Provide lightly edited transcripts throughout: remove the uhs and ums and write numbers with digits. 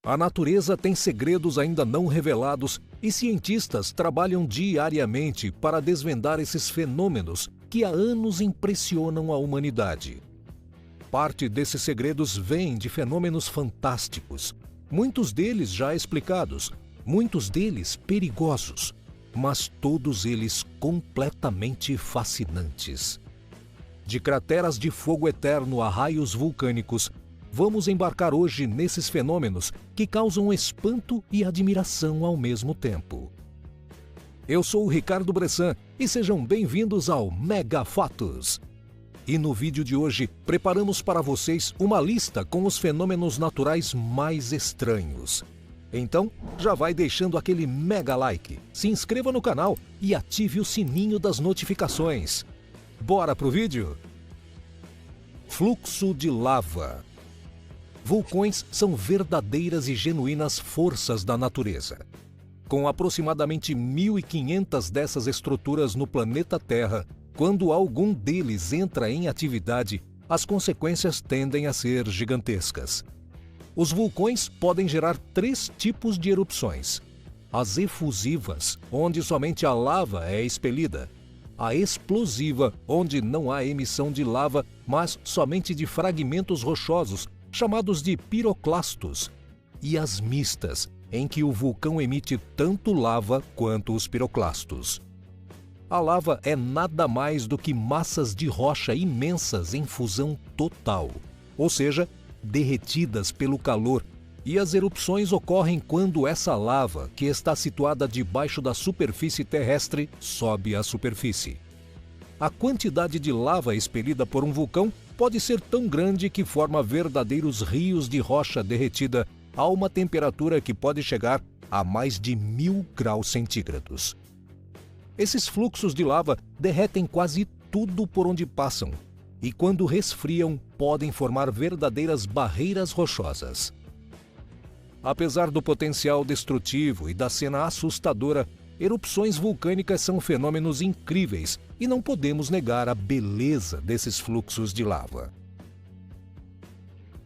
A natureza tem segredos ainda não revelados e cientistas trabalham diariamente para desvendar esses fenômenos que há anos impressionam a humanidade. Parte desses segredos vem de fenômenos fantásticos, muitos deles já explicados, muitos deles perigosos, mas todos eles completamente fascinantes. De crateras de fogo eterno a raios vulcânicos, vamos embarcar hoje nesses fenômenos que causam espanto e admiração ao mesmo tempo. Eu sou o Ricardo Bressan e sejam bem-vindos ao Mega Fatos. E no vídeo de hoje, preparamos para vocês uma lista com os fenômenos naturais mais estranhos. Então, já vai deixando aquele mega like, se inscreva no canal e ative o sininho das notificações. Bora pro vídeo? Fluxo de lava. Vulcões são verdadeiras e genuínas forças da natureza. Com aproximadamente 1.500 dessas estruturas no planeta Terra, quando algum deles entra em atividade, as consequências tendem a ser gigantescas. Os vulcões podem gerar 3 tipos de erupções: as efusivas, onde somente a lava é expelida; a explosiva, onde não há emissão de lava, mas somente de fragmentos rochosos, chamados de piroclastos; e as mistas, em que o vulcão emite tanto lava quanto os piroclastos. A lava é nada mais do que massas de rocha imensas em fusão total, ou seja, derretidas pelo calor, e as erupções ocorrem quando essa lava, que está situada debaixo da superfície terrestre, sobe à superfície. A quantidade de lava expelida por um vulcão pode ser tão grande que forma verdadeiros rios de rocha derretida a uma temperatura que pode chegar a mais de 1.000 graus centígrados. Esses fluxos de lava derretem quase tudo por onde passam, e quando resfriam, podem formar verdadeiras barreiras rochosas. Apesar do potencial destrutivo e da cena assustadora, erupções vulcânicas são fenômenos incríveis e não podemos negar a beleza desses fluxos de lava.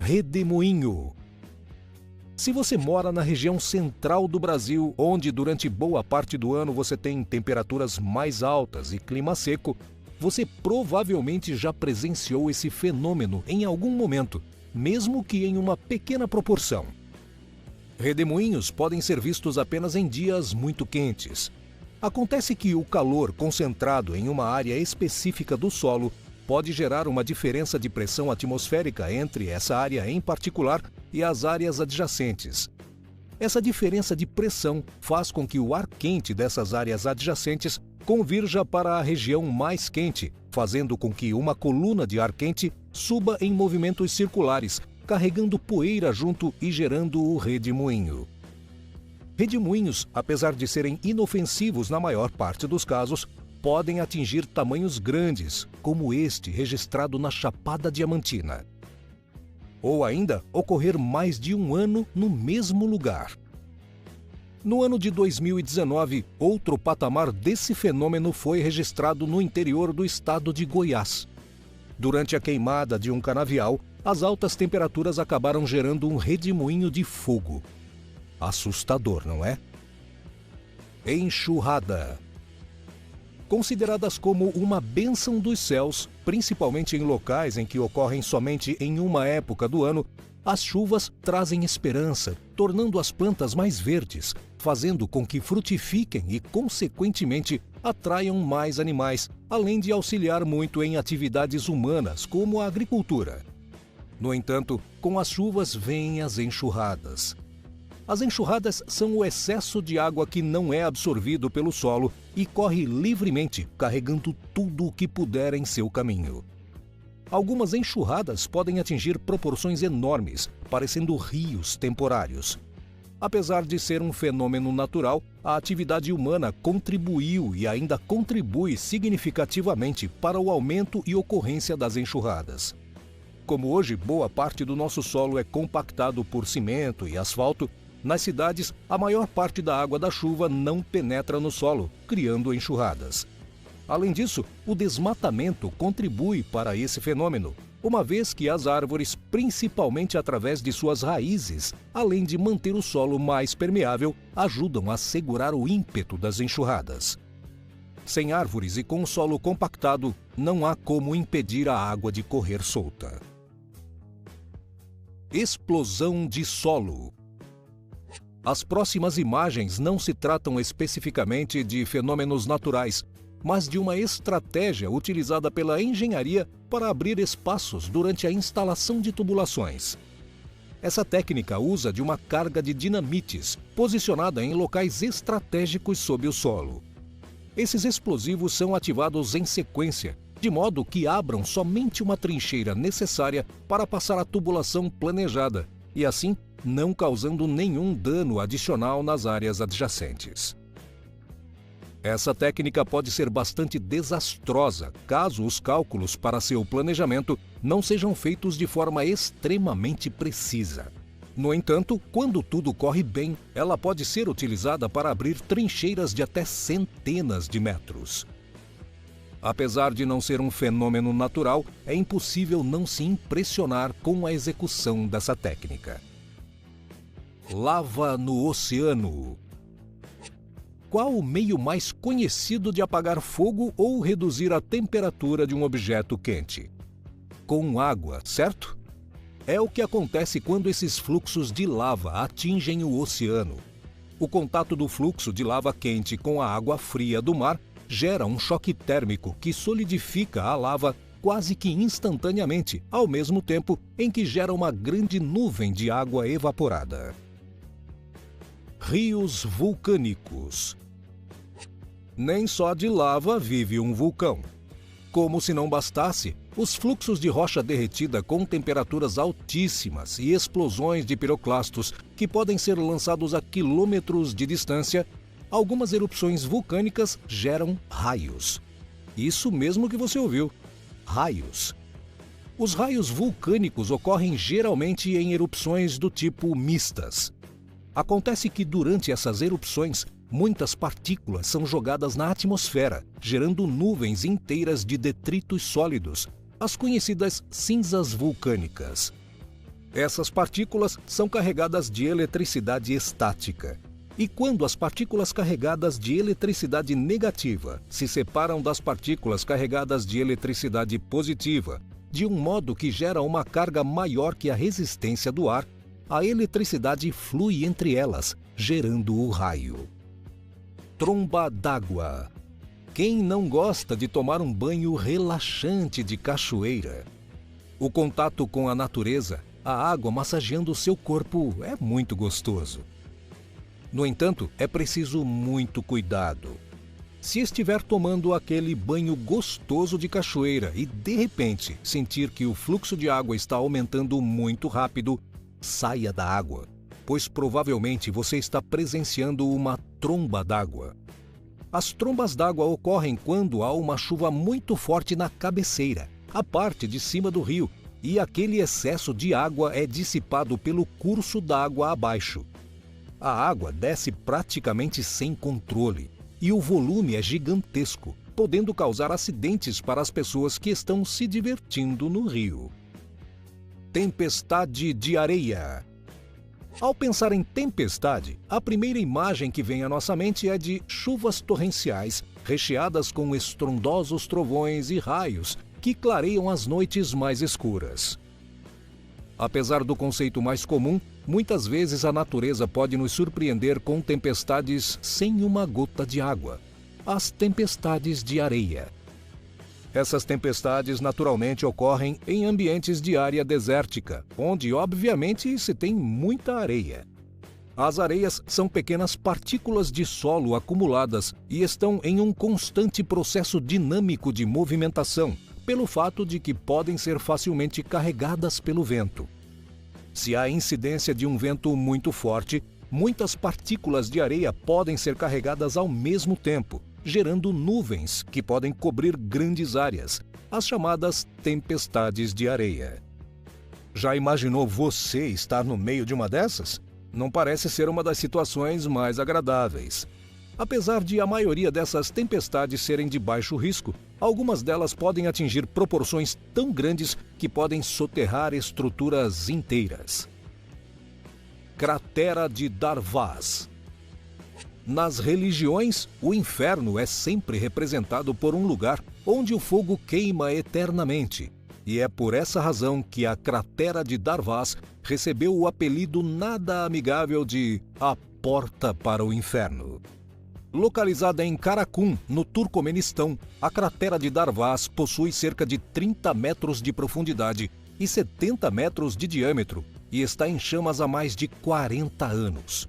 Redemoinho. Se você mora na região central do Brasil, onde durante boa parte do ano você tem temperaturas mais altas e clima seco, você provavelmente já presenciou esse fenômeno em algum momento, mesmo que em uma pequena proporção. Redemoinhos podem ser vistos apenas em dias muito quentes. Acontece que o calor concentrado em uma área específica do solo pode gerar uma diferença de pressão atmosférica entre essa área em particular e as áreas adjacentes. Essa diferença de pressão faz com que o ar quente dessas áreas adjacentes convirja para a região mais quente, fazendo com que uma coluna de ar quente suba em movimentos circulares, carregando poeira junto e gerando o redemoinho. Redemoinhos, apesar de serem inofensivos na maior parte dos casos, podem atingir tamanhos grandes, como este registrado na Chapada Diamantina. Ou ainda ocorrer mais de um ano no mesmo lugar. No ano de 2019, outro patamar desse fenômeno foi registrado no interior do estado de Goiás. Durante a queimada de um canavial, as altas temperaturas acabaram gerando um redemoinho de fogo. Assustador, não é? Enxurrada. Consideradas como uma bênção dos céus, principalmente em locais em que ocorrem somente em uma época do ano, as chuvas trazem esperança, tornando as plantas mais verdes, fazendo com que frutifiquem e, consequentemente, atraiam mais animais, além de auxiliar muito em atividades humanas, como a agricultura. No entanto, com as chuvas vêm as enxurradas. As enxurradas são o excesso de água que não é absorvido pelo solo e corre livremente, carregando tudo o que puder em seu caminho. Algumas enxurradas podem atingir proporções enormes, parecendo rios temporários. Apesar de ser um fenômeno natural, a atividade humana contribuiu e ainda contribui significativamente para o aumento e ocorrência das enxurradas. Como hoje boa parte do nosso solo é compactado por cimento e asfalto, nas cidades a maior parte da água da chuva não penetra no solo, criando enxurradas. Além disso, o desmatamento contribui para esse fenômeno, uma vez que as árvores, principalmente através de suas raízes, além de manter o solo mais permeável, ajudam a segurar o ímpeto das enxurradas. Sem árvores e com o solo compactado, não há como impedir a água de correr solta. Explosão de solo. As próximas imagens não se tratam especificamente de fenômenos naturais, mas de uma estratégia utilizada pela engenharia para abrir espaços durante a instalação de tubulações. Essa técnica usa de uma carga de dinamites posicionada em locais estratégicos sob o solo. Esses explosivos são ativados em sequência, de modo que abram somente uma trincheira necessária para passar a tubulação planejada e, assim, não causando nenhum dano adicional nas áreas adjacentes. Essa técnica pode ser bastante desastrosa caso os cálculos para seu planejamento não sejam feitos de forma extremamente precisa. No entanto, quando tudo corre bem, ela pode ser utilizada para abrir trincheiras de até centenas de metros. Apesar de não ser um fenômeno natural, é impossível não se impressionar com a execução dessa técnica. Lava no oceano. Qual o meio mais conhecido de apagar fogo ou reduzir a temperatura de um objeto quente? Com água, certo? É o que acontece quando esses fluxos de lava atingem o oceano. O contato do fluxo de lava quente com a água fria do mar gera um choque térmico que solidifica a lava quase que instantaneamente, ao mesmo tempo em que gera uma grande nuvem de água evaporada. Rios vulcânicos. Nem só de lava vive um vulcão. Como se não bastasse, os fluxos de rocha derretida com temperaturas altíssimas e explosões de piroclastos que podem ser lançados a quilômetros de distância, algumas erupções vulcânicas geram raios. Isso mesmo que você ouviu, raios. Os raios vulcânicos ocorrem geralmente em erupções do tipo mistas. Acontece que durante essas erupções, muitas partículas são jogadas na atmosfera, gerando nuvens inteiras de detritos sólidos, as conhecidas cinzas vulcânicas. Essas partículas são carregadas de eletricidade estática. E quando as partículas carregadas de eletricidade negativa se separam das partículas carregadas de eletricidade positiva, de um modo que gera uma carga maior que a resistência do ar, a eletricidade flui entre elas, gerando o raio. Tromba d'água. Quem não gosta de tomar um banho relaxante de cachoeira? O contato com a natureza, a água massageando o seu corpo, é muito gostoso. No entanto, é preciso muito cuidado. Se estiver tomando aquele banho gostoso de cachoeira e, de repente, sentir que o fluxo de água está aumentando muito rápido, saia da água, pois provavelmente você está presenciando uma tromba d'água. As trombas d'água ocorrem quando há uma chuva muito forte na cabeceira, a parte de cima do rio, e aquele excesso de água é dissipado pelo curso d'água abaixo. A água desce praticamente sem controle e o volume é gigantesco, podendo causar acidentes para as pessoas que estão se divertindo no rio. Tempestade de areia. Ao pensar em tempestade, a primeira imagem que vem à nossa mente é de chuvas torrenciais, recheadas com estrondosos trovões e raios que clareiam as noites mais escuras. Apesar do conceito mais comum, muitas vezes a natureza pode nos surpreender com tempestades sem uma gota de água. As tempestades de areia. Essas tempestades naturalmente ocorrem em ambientes de área desértica, onde obviamente se tem muita areia. As areias são pequenas partículas de solo acumuladas e estão em um constante processo dinâmico de movimentação, pelo fato de que podem ser facilmente carregadas pelo vento. Se há incidência de um vento muito forte, muitas partículas de areia podem ser carregadas ao mesmo tempo, gerando nuvens que podem cobrir grandes áreas, as chamadas tempestades de areia. Já imaginou você estar no meio de uma dessas? Não parece ser uma das situações mais agradáveis. Apesar de a maioria dessas tempestades serem de baixo risco, algumas delas podem atingir proporções tão grandes que podem soterrar estruturas inteiras. Cratera de Darvaz. Nas religiões, o inferno é sempre representado por um lugar onde o fogo queima eternamente. E é por essa razão que a cratera de Darvaz recebeu o apelido nada amigável de a Porta para o Inferno. Localizada em Karakum, no Turcomenistão, a cratera de Darvaz possui cerca de 30 metros de profundidade e 70 metros de diâmetro e está em chamas há mais de 40 anos.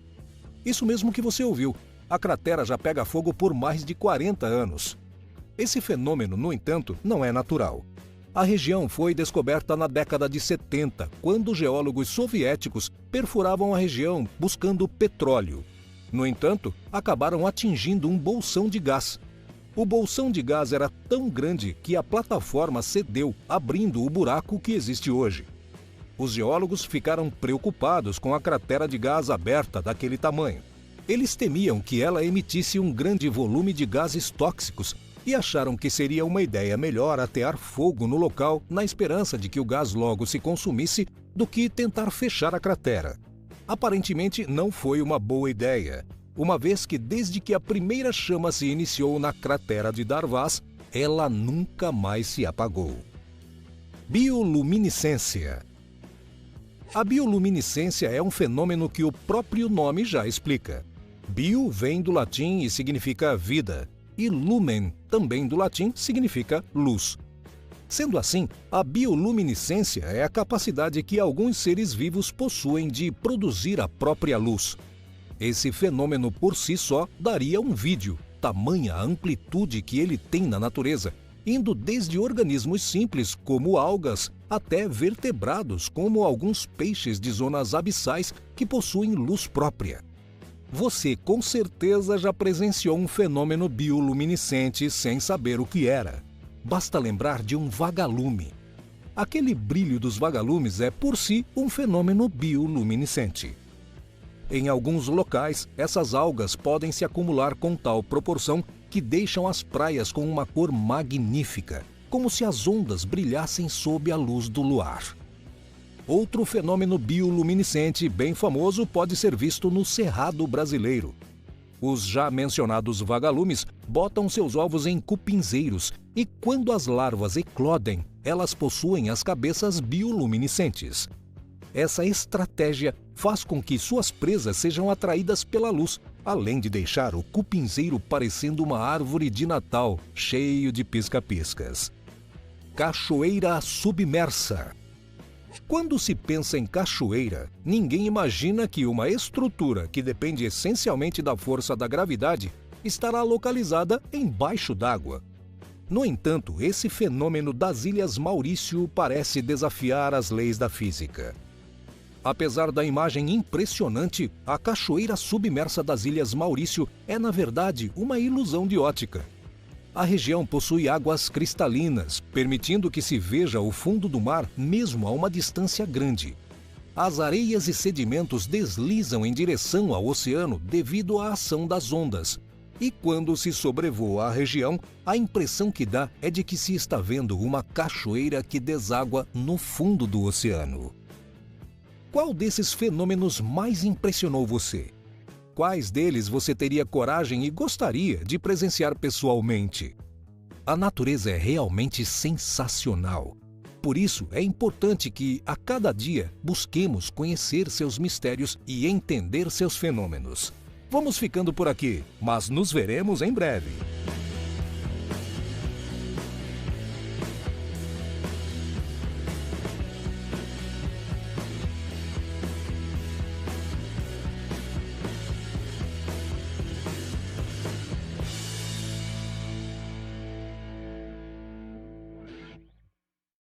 Isso mesmo que você ouviu, a cratera já pega fogo por mais de 40 anos. Esse fenômeno, no entanto, não é natural. A região foi descoberta na década de 70, quando geólogos soviéticos perfuravam a região buscando petróleo. No entanto, acabaram atingindo um bolsão de gás. O bolsão de gás era tão grande que a plataforma cedeu, abrindo o buraco que existe hoje. Os geólogos ficaram preocupados com a cratera de gás aberta daquele tamanho. Eles temiam que ela emitisse um grande volume de gases tóxicos e acharam que seria uma ideia melhor atear fogo no local na esperança de que o gás logo se consumisse do que tentar fechar a cratera. Aparentemente não foi uma boa ideia, uma vez que desde que a primeira chama se iniciou na cratera de Darvaz, ela nunca mais se apagou. Bioluminescência. A bioluminescência é um fenômeno que o próprio nome já explica. Bio vem do latim e significa vida, e lumen, também do latim, significa luz. Sendo assim, a bioluminescência é a capacidade que alguns seres vivos possuem de produzir a própria luz. Esse fenômeno por si só daria um vídeo, tamanha a amplitude que ele tem na natureza, indo desde organismos simples, como algas, até vertebrados, como alguns peixes de zonas abissais que possuem luz própria. Você com certeza já presenciou um fenômeno bioluminescente sem saber o que era. Basta lembrar de um vagalume. Aquele brilho dos vagalumes é, por si, um fenômeno bioluminescente. Em alguns locais, essas algas podem se acumular com tal proporção que deixam as praias com uma cor magnífica, como se as ondas brilhassem sob a luz do luar. Outro fenômeno bioluminescente bem famoso pode ser visto no Cerrado brasileiro. Os já mencionados vagalumes botam seus ovos em cupinzeiros e, quando as larvas eclodem, elas possuem as cabeças bioluminescentes. Essa estratégia faz com que suas presas sejam atraídas pela luz, além de deixar o cupinzeiro parecendo uma árvore de Natal, cheio de pisca-piscas. Cachoeira submersa. Quando se pensa em cachoeira, ninguém imagina que uma estrutura que depende essencialmente da força da gravidade estará localizada embaixo d'água. No entanto, esse fenômeno das Ilhas Maurício parece desafiar as leis da física. Apesar da imagem impressionante, a cachoeira submersa das Ilhas Maurício é, na verdade, uma ilusão de ótica. A região possui águas cristalinas, permitindo que se veja o fundo do mar mesmo a uma distância grande. As areias e sedimentos deslizam em direção ao oceano devido à ação das ondas. E quando se sobrevoa a região, a impressão que dá é de que se está vendo uma cachoeira que deságua no fundo do oceano. Qual desses fenômenos mais impressionou você? Quais deles você teria coragem e gostaria de presenciar pessoalmente? A natureza é realmente sensacional. Por isso, é importante que, a cada dia, busquemos conhecer seus mistérios e entender seus fenômenos. Vamos ficando por aqui, mas nos veremos em breve.